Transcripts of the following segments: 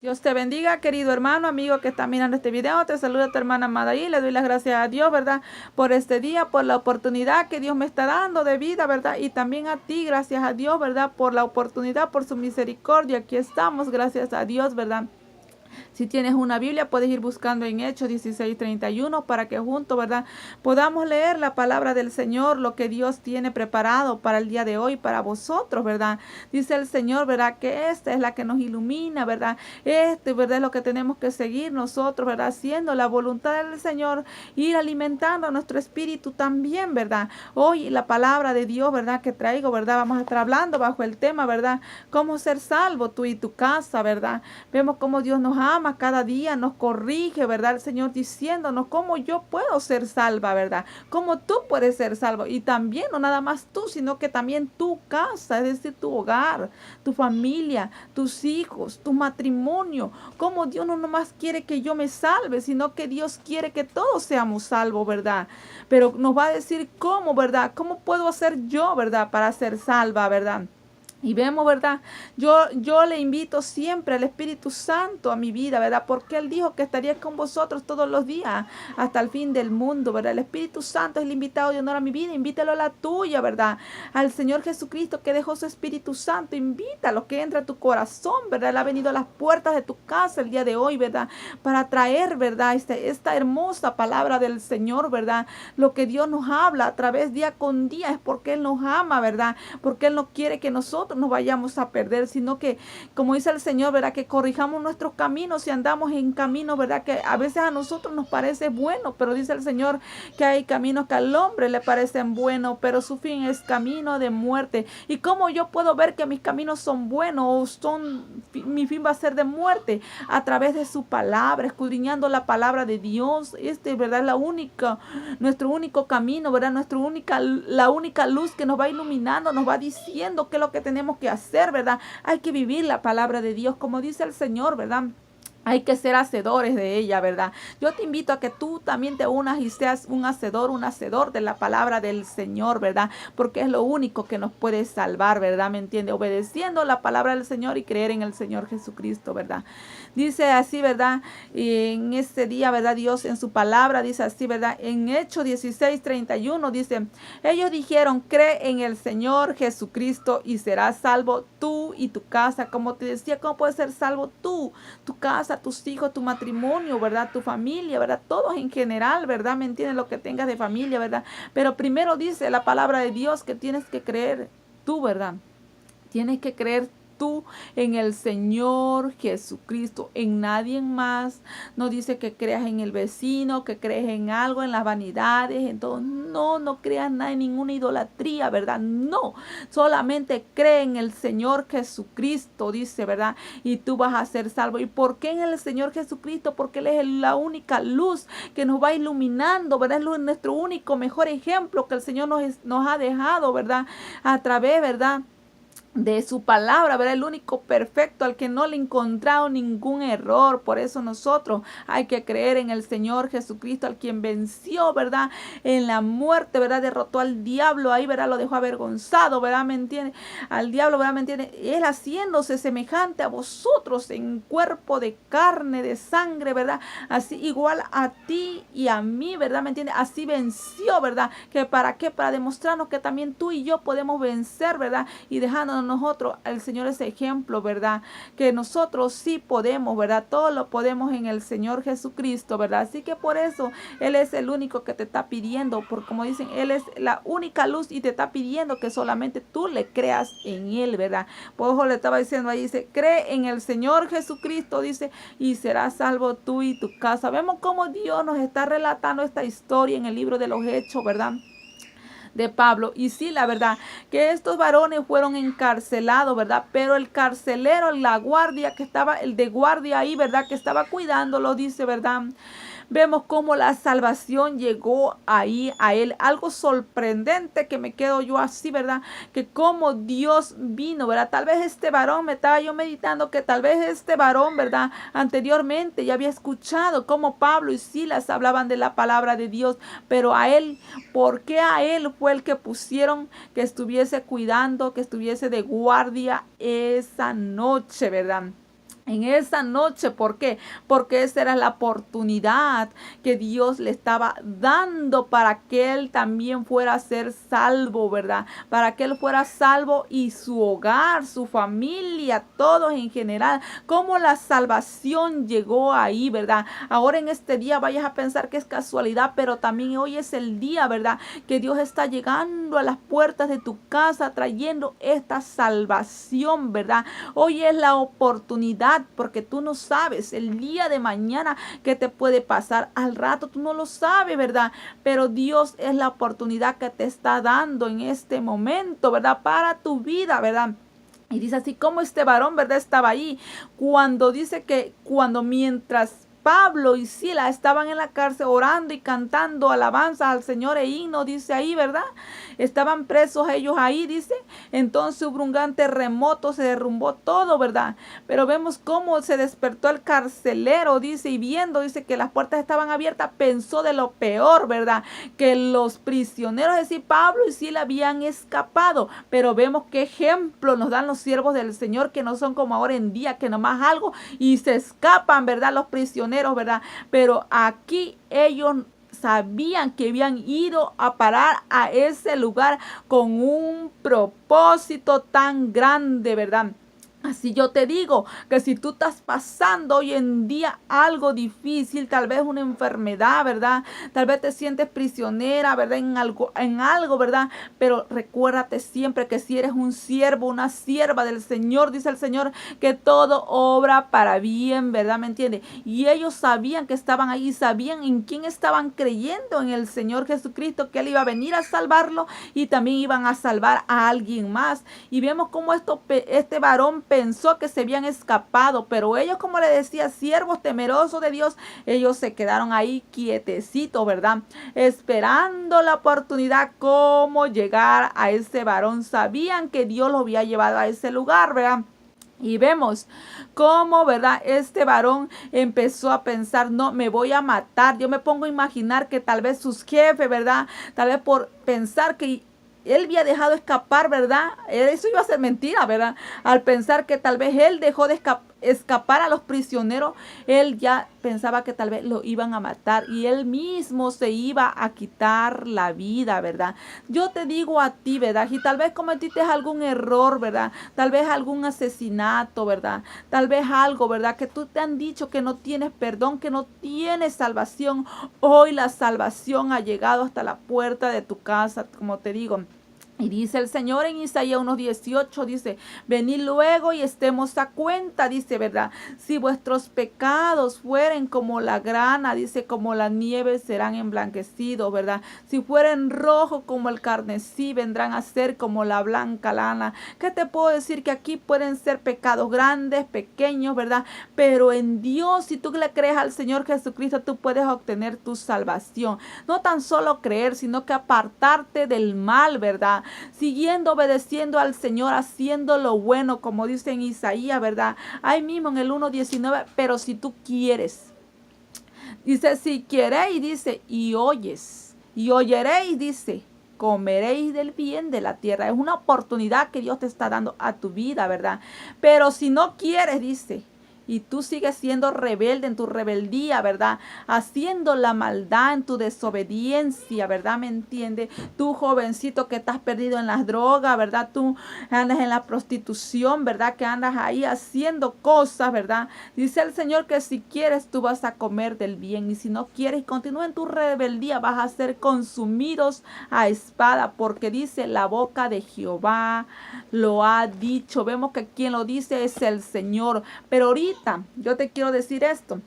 Dios te bendiga, querido hermano, amigo que está mirando este video. Te saluda tu hermana Madaí. Le doy las gracias a Dios, ¿verdad? Por este día, por la oportunidad que Dios me está dando de vida, ¿verdad? Y también a ti, gracias a Dios, ¿verdad? Por la oportunidad, por su misericordia. Aquí estamos, gracias a Dios, ¿verdad? Si tienes una Biblia, puedes ir buscando en Hechos 16:31 para que juntos, ¿verdad?, podamos leer la palabra del Señor, lo que Dios tiene preparado para el día de hoy, para vosotros, ¿verdad? Dice el Señor, ¿verdad?, que esta es la que nos ilumina, ¿verdad? ¿Verdad?, es lo que tenemos que seguir nosotros, ¿verdad? Haciendo la voluntad del Señor, ir alimentando nuestro espíritu también, ¿verdad? Hoy la palabra de Dios, ¿verdad?, que traigo, ¿verdad? Vamos a estar hablando bajo el tema, ¿verdad? Cómo ser salvo tú y tu casa, ¿verdad? Vemos cómo Dios nos ama cada día, nos corrige, ¿verdad? El Señor diciéndonos cómo yo puedo ser salva, ¿verdad? Cómo tú puedes ser salvo. Y también, no nada más tú, sino que también tu casa, es decir, tu hogar, tu familia, tus hijos, tu matrimonio. Cómo Dios no nomás quiere que yo me salve, sino que Dios quiere que todos seamos salvos, ¿verdad? Pero nos va a decir cómo, ¿verdad? ¿Cómo puedo hacer yo, ¿verdad?, para ser salva, ¿verdad? Y vemos, ¿verdad? Yo le invito siempre al Espíritu Santo a mi vida, ¿verdad? Porque Él dijo que estaría con vosotros todos los días hasta el fin del mundo, ¿verdad? El Espíritu Santo es el invitado de honor a mi vida, invítalo a la tuya, ¿verdad? Al Señor Jesucristo que dejó su Espíritu Santo, invítalo, que entre a tu corazón, ¿verdad? Él ha venido a las puertas de tu casa el día de hoy, ¿verdad? Para traer, ¿verdad? Esta hermosa palabra del Señor, ¿verdad? Lo que Dios nos habla a través día con día es porque Él nos ama, ¿verdad? Porque Él no quiere que nosotros nos vayamos a perder, sino que, como dice el Señor, ¿verdad?, que corrijamos nuestros caminos y andamos en caminos, ¿verdad?, que a veces a nosotros nos parece bueno, pero dice el Señor que hay caminos que al hombre le parecen buenos, pero su fin es camino de muerte. ¿Y cómo yo puedo ver que mis caminos son buenos o mi fin va a ser de muerte? A través de su palabra, escudriñando la palabra de Dios. ¿Verdad?, nuestro único camino, ¿verdad? La única luz que nos va iluminando, nos va diciendo qué es lo que tenemos que hacer, ¿verdad? Hay que vivir la palabra de Dios, como dice el Señor, ¿verdad? Hay que ser hacedores de ella, ¿verdad? Yo te invito a que tú también te unas y seas un hacedor de la palabra del Señor, ¿verdad? Porque es lo único que nos puede salvar, ¿verdad? ¿Me entiende? Obedeciendo la palabra del Señor y creer en el Señor Jesucristo, ¿verdad? Dice así, ¿verdad? Y en este día, ¿verdad? Dios en su palabra dice así, ¿verdad? En Hechos 16:31 dice, ellos dijeron, cree en el Señor Jesucristo y serás salvo tú y tu casa. Como te decía, ¿cómo puedes ser salvo tú, tu casa, tus hijos, tu matrimonio, ¿verdad? Tu familia, ¿verdad? Todos en general, ¿verdad? ¿Me entiendes? Lo que tengas de familia, ¿verdad? Pero primero dice la palabra de Dios que tienes que creer tú, ¿verdad? Tienes que creer tú en el Señor Jesucristo, en nadie más. No dice que creas en el vecino, que crees en algo, en las vanidades, en todo. No, no creas nada, en ninguna idolatría, ¿verdad? No, solamente cree en el Señor Jesucristo, dice, ¿verdad? Y tú vas a ser salvo. ¿Y por qué en el Señor Jesucristo? Porque Él es la única luz que nos va iluminando, ¿verdad? Es nuestro único mejor ejemplo que el Señor nos ha dejado, ¿verdad? A través, ¿verdad?, de su palabra, ¿verdad? El único perfecto al que no le he encontrado ningún error. Por eso nosotros hay que creer en el Señor Jesucristo, al quien venció, ¿verdad?, en la muerte, ¿verdad? Derrotó al diablo ahí, ¿verdad? Lo dejó avergonzado, ¿verdad? ¿Me entiende? Al diablo, ¿verdad? ¿Me entiende? Él haciéndose semejante a vosotros en cuerpo de carne, de sangre, ¿verdad? Así igual a ti y a mí, ¿verdad? ¿Me entiende? Así venció, ¿verdad? ¿Que para qué? Para demostrarnos que también tú y yo podemos vencer, ¿verdad? Y dejándonos nosotros, el Señor ese ejemplo, ¿verdad? Que nosotros sí podemos, ¿verdad? Todo lo podemos en el Señor Jesucristo, ¿verdad? Así que por eso Él es el único que te está pidiendo, porque como dicen, Él es la única luz y te está pidiendo que solamente tú le creas en Él, ¿verdad? Por eso le estaba diciendo ahí, dice, cree en el Señor Jesucristo, dice, y serás salvo tú y tu casa. Vemos cómo Dios nos está relatando esta historia en el libro de los Hechos, ¿verdad?, de Pablo. Y sí, la verdad, que estos varones fueron encarcelados, ¿verdad? Pero el carcelero, la guardia que estaba, el de guardia ahí, ¿verdad?, que estaba cuidándolo, dice, ¿verdad? Vemos cómo la salvación llegó ahí a él. Algo sorprendente que me quedo yo así, ¿verdad? Que cómo Dios vino, ¿verdad? Tal vez este varón, me estaba yo meditando que tal vez este varón, ¿verdad?, anteriormente ya había escuchado cómo Pablo y Silas hablaban de la palabra de Dios, pero a él, ¿por qué a él fue el que pusieron que estuviese cuidando, que estuviese de guardia esa noche, ¿verdad? en esa noche. ¿Por qué? Porque esa era la oportunidad que Dios le estaba dando para que él también fuera a ser salvo, ¿verdad? Para que él fuera salvo y su hogar, su familia, todos en general. Cómo la salvación llegó ahí, ¿verdad? Ahora en este día vayas a pensar que es casualidad, pero también hoy es el día, ¿verdad? Que Dios está llegando a las puertas de tu casa trayendo esta salvación, ¿verdad? Hoy es la oportunidad, porque tú no sabes el día de mañana qué te puede pasar. Al rato tú no lo sabes, ¿verdad? Pero Dios es la oportunidad que te está dando en este momento, ¿verdad? Para tu vida, ¿verdad? Y dice así como este varón, ¿verdad? Estaba ahí cuando dice que mientras Pablo y Sila estaban en la cárcel orando y cantando alabanzas al Señor e himno, dice ahí, ¿verdad? Estaban presos ellos ahí, dice. Entonces hubo un gran terremoto, se derrumbó todo, ¿verdad? Pero vemos cómo se despertó el carcelero, dice, y viendo, dice que las puertas estaban abiertas, pensó de lo peor, ¿verdad? Que los prisioneros, es decir, Pablo y Sila habían escapado. Pero vemos qué ejemplo nos dan los siervos del Señor, que no son como ahora en día, que nomás algo y se escapan, ¿verdad? Los prisioneros, ¿verdad? Pero aquí ellos sabían que habían ido a parar a ese lugar con un propósito tan grande, ¿verdad? Así yo te digo que si tú estás pasando hoy en día algo difícil, tal vez una enfermedad, ¿verdad? Tal vez te sientes prisionera, ¿verdad? En algo, ¿verdad? Pero recuérdate siempre que si eres un siervo, una sierva del Señor, dice el Señor, que todo obra para bien, ¿verdad? ¿Me entiendes? Y ellos sabían que estaban ahí, sabían en quién estaban creyendo, en el Señor Jesucristo, que Él iba a venir a salvarlo y también iban a salvar a alguien más. Y vemos cómo este varón pensó que se habían escapado, pero ellos, como le decía, siervos temerosos de Dios, ellos se quedaron ahí quietecitos, ¿verdad? Esperando la oportunidad, cómo llegar a ese varón. Sabían que Dios lo había llevado a ese lugar, ¿verdad? Y vemos cómo, ¿verdad? Este varón empezó a pensar, no, me voy a matar. Yo me pongo a imaginar que tal vez sus jefes, ¿verdad? Tal vez por pensar que él había dejado escapar, ¿verdad? Eso iba a ser mentira, ¿verdad? Al pensar que tal vez él dejó de escapar a los prisioneros, él ya pensaba que tal vez lo iban a matar y él mismo se iba a quitar la vida, ¿verdad? Yo te digo a ti, ¿verdad? Y tal vez cometiste algún error, ¿verdad? Tal vez algún asesinato, ¿verdad? Tal vez algo, ¿verdad? Que tú te han dicho que no tienes perdón, que no tienes salvación. Hoy la salvación ha llegado hasta la puerta de tu casa, como te digo. Y dice el Señor en Isaías 1:18, dice, venid luego y estemos a cuenta, dice, ¿verdad? Si vuestros pecados fueren como la grana, dice, como la nieve serán emblanquecidos, ¿verdad? Si fueren rojos como el carmesí, vendrán a ser como la blanca lana. ¿Qué te puedo decir? Que aquí pueden ser pecados grandes, pequeños, ¿verdad? Pero en Dios, si tú le crees al Señor Jesucristo, tú puedes obtener tu salvación. No tan solo creer, sino que apartarte del mal, ¿verdad? Siguiendo, obedeciendo al Señor, haciendo lo bueno, como dice en Isaías, ¿verdad? Ahí mismo en el 1:19, pero si tú quieres, dice, si queréis, dice, y oyes, y oyeréis, dice, comeréis del bien de la tierra. Es una oportunidad que Dios te está dando a tu vida, ¿verdad? Pero si no quieres, dice, y tú sigues siendo rebelde en tu rebeldía, ¿verdad? Haciendo la maldad en tu desobediencia, ¿verdad? ¿Me entiendes? Tú, jovencito, que estás perdido en las drogas, ¿verdad? Tú andas en la prostitución, ¿verdad? Que andas ahí haciendo cosas, ¿verdad? Dice el Señor que si quieres tú vas a comer del bien y si no quieres y continúa en tu rebeldía vas a ser consumidos a espada, porque dice la boca de Jehová lo ha dicho. Vemos que quien lo dice es el Señor, pero ahorita yo te quiero decir esto.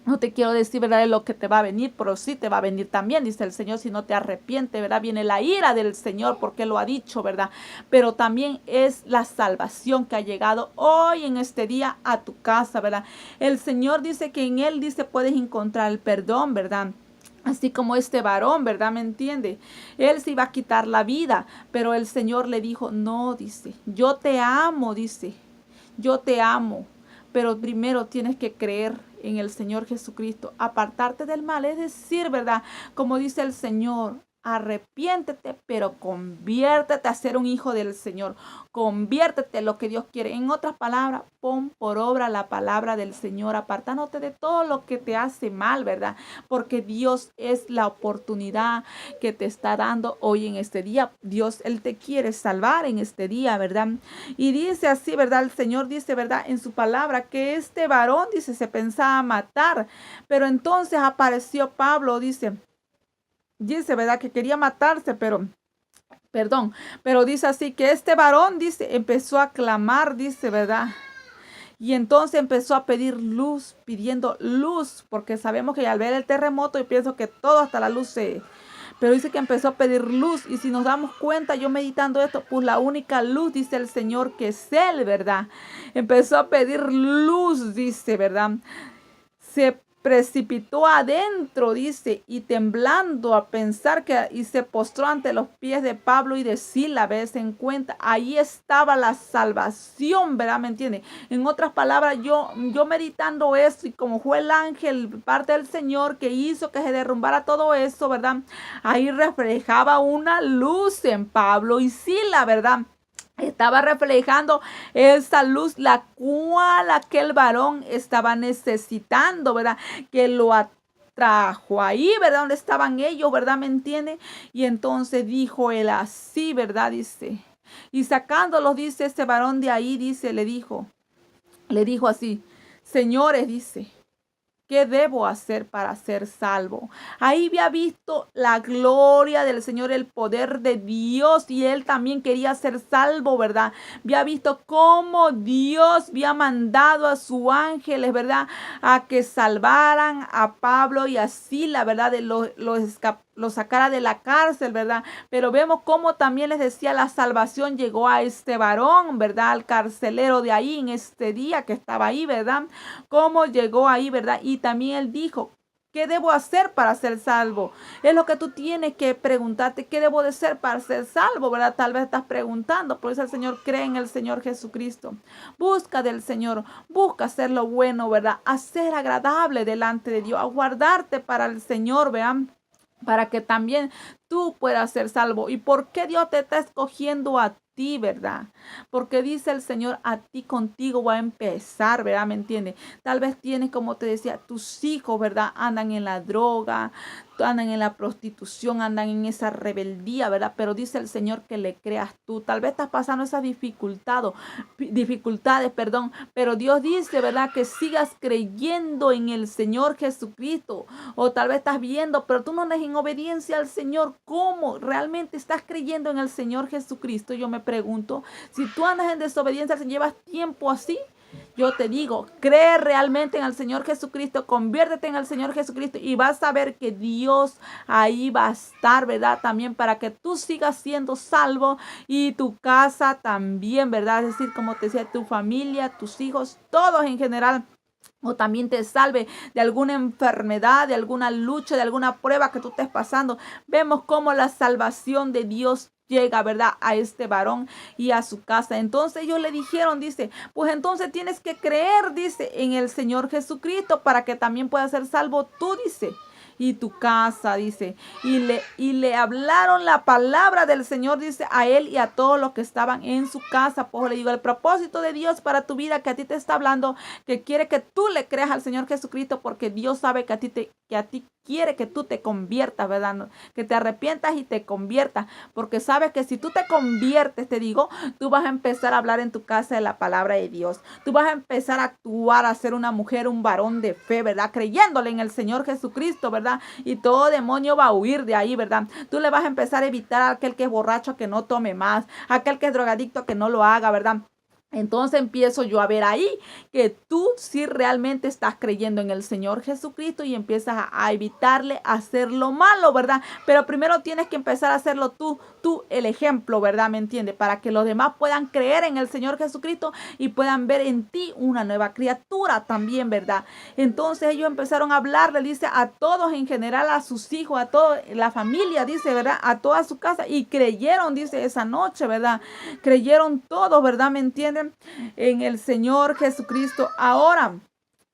No te quiero decir, ¿verdad?, de lo que te va a venir, pero sí te va a venir también, dice el Señor, si no te arrepientes, ¿verdad? Viene la ira del Señor porque lo ha dicho, ¿verdad? Pero también es la salvación que ha llegado hoy en este día a tu casa, ¿verdad? El Señor dice que en Él, dice, puedes encontrar el perdón, ¿verdad? Así como este varón, ¿verdad? ¿Me entiende? Él se iba a quitar la vida, pero el Señor le dijo, no, dice, yo te amo, dice, yo te amo. Pero primero tienes que creer en el Señor Jesucristo, apartarte del mal, es decir, ¿verdad? Como dice el Señor, arrepiéntete, pero conviértete a ser un hijo del Señor. Conviértete en lo que Dios quiere. En otras palabras, pon por obra la palabra del Señor, apartándote de todo lo que te hace mal, ¿verdad? Porque Dios es la oportunidad que te está dando hoy en este día. Dios, Él te quiere salvar en este día, ¿verdad? Y dice así, ¿verdad? El Señor dice, ¿verdad? En su palabra que este varón, dice, se pensaba matar, pero entonces apareció Pablo, dice, ¿verdad? Que quería matarse, pero dice así que este varón, dice, empezó a clamar, dice, ¿verdad? Y entonces empezó a pedir luz, pidiendo luz, porque sabemos que al ver el terremoto, yo pienso que todo hasta la luz pero dice que empezó a pedir luz. Y si nos damos cuenta, yo meditando esto, pues la única luz, dice el Señor, que es Él, ¿verdad? Empezó a pedir luz, dice, ¿verdad? Se precipitó adentro, dice, y temblando a pensar y se postró ante los pies de Pablo y de Silas, ¿ves? En cuenta, ahí estaba la salvación, ¿verdad? ¿Me entiende? En otras palabras, yo meditando esto y como fue el ángel, parte del Señor que hizo que se derrumbara todo eso, ¿verdad? Ahí reflejaba una luz en Pablo y Silas, ¿verdad? Estaba reflejando esa luz, la cual aquel varón estaba necesitando, ¿verdad? Que lo atrajo ahí, ¿verdad? Donde estaban ellos, ¿verdad? ¿Me entiende? Y entonces dijo él así, ¿verdad? Dice, y sacándolos, dice, este varón de ahí, dice, le dijo así, señores, dice, ¿qué debo hacer para ser salvo? Ahí había visto la gloria del Señor, el poder de Dios, y él también quería ser salvo, ¿verdad? Había visto cómo Dios había mandado a sus ángeles, ¿verdad? A que salvaran a Pablo y a Silas, ¿verdad? Lo sacara de la cárcel, ¿verdad? Pero vemos cómo también les decía, la salvación llegó a este varón, ¿verdad? Al carcelero de ahí en este día que estaba ahí, ¿verdad? Cómo llegó ahí, ¿verdad? Y también él dijo, ¿qué debo hacer para ser salvo? Es lo que tú tienes que preguntarte, ¿qué debo de hacer para ser salvo? ¿Verdad? Tal vez estás preguntando, por eso el Señor cree en el Señor Jesucristo. Busca del Señor, busca hacer lo bueno, ¿verdad? Hacer agradable delante de Dios, aguardarte para el Señor, vean, para que también tú puedas ser salvo. ¿Y por qué Dios te está escogiendo a ti, verdad? Porque dice el Señor, a ti contigo va a empezar, ¿verdad? ¿Me entiendes? Tal vez tienes, como te decía, tus hijos, ¿verdad? Andan en la droga, andan en la prostitución, andan en esa rebeldía, ¿verdad? Pero dice el Señor que le creas tú. Tal vez estás pasando esas dificultades, pero Dios dice, ¿verdad? Que sigas creyendo en el Señor Jesucristo. O tal vez estás viendo, pero tú no andas en obediencia al Señor. ¿Cómo realmente estás creyendo en el Señor Jesucristo? Yo me pregunto, si tú andas en desobediencia al Señor, llevas tiempo así, yo te digo, cree realmente en el Señor Jesucristo, conviértete en el Señor Jesucristo y vas a ver que Dios ahí va a estar, ¿verdad? También para que tú sigas siendo salvo y tu casa también, ¿verdad? Es decir, como te decía, tu familia, tus hijos, todos en general. O también te salve de alguna enfermedad, de alguna lucha, de alguna prueba que tú estés pasando. Vemos cómo la salvación de Dios llega, ¿verdad? A este varón y a su casa. Entonces ellos le dijeron, dice, pues entonces tienes que creer, dice, en el Señor Jesucristo para que también puedas ser salvo tú, dice, y tu casa, dice. Y le hablaron la palabra del Señor, dice, a él y a todos los que estaban en su casa. Pues le digo, el propósito de Dios para tu vida, que a ti te está hablando, que quiere que tú le creas al Señor Jesucristo, porque Dios sabe que a ti quiere que tú te conviertas, ¿verdad? Que te arrepientas y te conviertas, porque sabes que si tú te conviertes, te digo, tú vas a empezar a hablar en tu casa de la palabra de Dios. Tú vas a empezar a actuar, a ser una mujer, un varón de fe, ¿verdad? Creyéndole en el Señor Jesucristo, ¿verdad? Y todo demonio va a huir de ahí, ¿verdad? Tú le vas a empezar a evitar a aquel que es borracho que no tome más, a aquel que es drogadicto que no lo haga, ¿verdad? Entonces empiezo yo a ver ahí que tú sí realmente estás creyendo en el Señor Jesucristo y empiezas a evitarle hacer lo malo, ¿verdad? Pero primero tienes que empezar a hacerlo tú el ejemplo, ¿verdad? ¿Me entiendes? Para que los demás puedan creer en el Señor Jesucristo y puedan ver en ti una nueva criatura también, ¿verdad? Entonces ellos empezaron a hablarle, dice, a todos en general, a sus hijos, a toda la familia, dice, ¿verdad? A toda su casa y creyeron, dice, esa noche, ¿verdad? Creyeron todos, ¿verdad? ¿Me entienden? En el Señor Jesucristo. Ahora,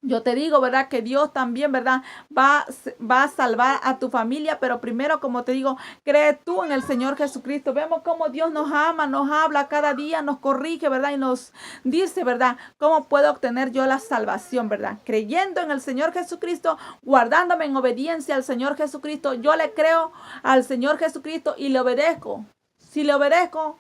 Yo te digo, ¿verdad? Que Dios también, ¿verdad? Va a salvar a tu familia, pero primero, como te digo, cree tú en el Señor Jesucristo. Vemos cómo Dios nos ama, nos habla cada día, nos corrige, ¿verdad? Y nos dice, ¿verdad? ¿Cómo puedo obtener yo la salvación, ¿verdad? Creyendo en el Señor Jesucristo, guardándome en obediencia al Señor Jesucristo. Yo le creo al Señor Jesucristo y le obedezco. Si le obedezco,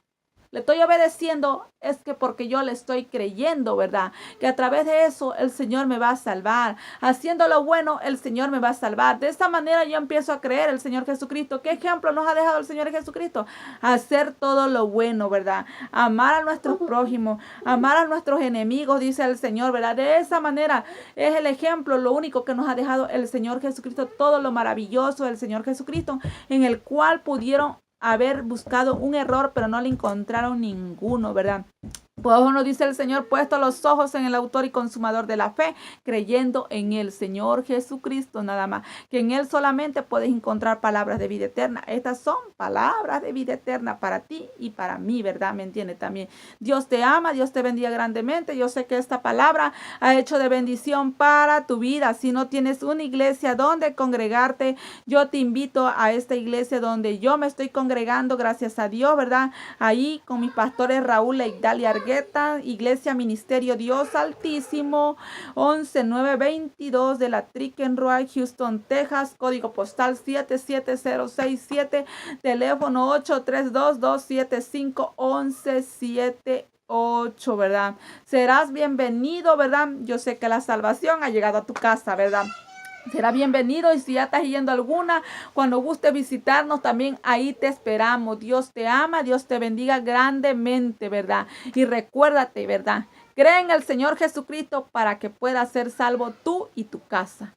le estoy obedeciendo, es que porque yo le estoy creyendo, ¿verdad? Que a través de eso el Señor me va a salvar. Haciendo lo bueno, el Señor me va a salvar. De esta manera yo empiezo a creer el Señor Jesucristo. ¿Qué ejemplo nos ha dejado el Señor Jesucristo? Hacer todo lo bueno, ¿verdad? Amar a nuestros prójimos, amar a nuestros enemigos, dice el Señor, ¿verdad? De esa manera es el ejemplo, lo único que nos ha dejado el Señor Jesucristo, todo lo maravilloso del Señor Jesucristo, en el cual pudieron haber buscado un error, pero no le encontraron ninguno, ¿verdad? Pues nos dice el Señor, puesto los ojos en el autor y consumador de la fe, creyendo en el Señor Jesucristo nada más, que en Él solamente puedes encontrar palabras de vida eterna. Estas son palabras de vida eterna para ti y para mí, ¿verdad? ¿Me entiendes? También Dios te ama, Dios te bendiga grandemente. Yo sé que esta palabra ha hecho de bendición para tu vida. Si no tienes una iglesia donde congregarte, yo te invito a esta iglesia donde yo me estoy congregando, gracias a Dios, ¿verdad? Ahí con mis pastores Raúl e Igdalia Argueta, Iglesia Ministerio Dios Altísimo, 11922 de la Trickenroy, Houston, Texas, código postal 77067, teléfono 832-275-1178, ¿verdad? Serás bienvenido, ¿verdad? Yo sé que la salvación ha llegado a tu casa, ¿verdad? Será bienvenido, y si ya estás yendo alguna, cuando guste visitarnos, también ahí te esperamos. Dios te ama, Dios te bendiga grandemente, ¿verdad? Y recuérdate, ¿verdad? Cree en el Señor Jesucristo para que puedas ser salvo tú y tu casa.